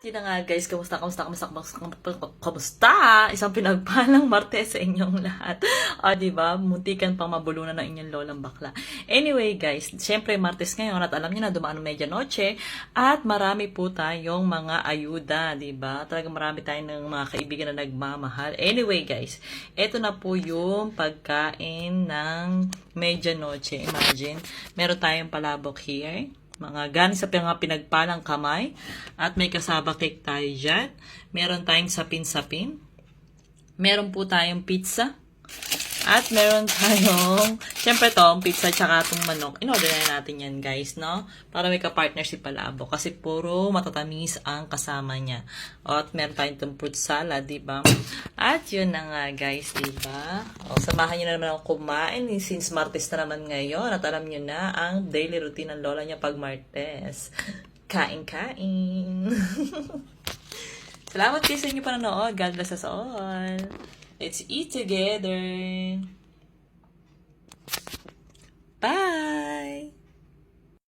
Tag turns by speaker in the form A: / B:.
A: Yun na nga guys, kamusta? Isang pinagpalang Martes sa inyong lahat. Diba? Muntikan pang mabulunan ng inyong lolang bakla. Anyway guys, syempre Martes ngayon at alam niyo na dumaan ang medianoche at marami po tayong mga ayuda, diba? Talagang marami tayong mga kaibigan na nagmamahal. Anyway guys, eto na po yung pagkain ng medianoche. Imagine, meron tayong palabok here. Mga galing sa mga pinagpalang kamay. At may kasaba cake tayo dyan. Meron tayong sapin-sapin. Meron po tayong pizza. At meron tayong, syempre to, pizza tsaka itong manok. In-order na natin yan guys, no? Para may ka-partner si Palabo. Kasi puro matatamis ang kasama niya. At meron tayong itong fruit salad, diba? At yun na nga guys, diba? Samahan nyo na naman ako kumain. Since Martes na naman ngayon. At alam nyo na ang daily routine ng lola niya pag Martes. Kain-kain. Salamat kayo sa inyo panonood. God bless us all. Let's eat together.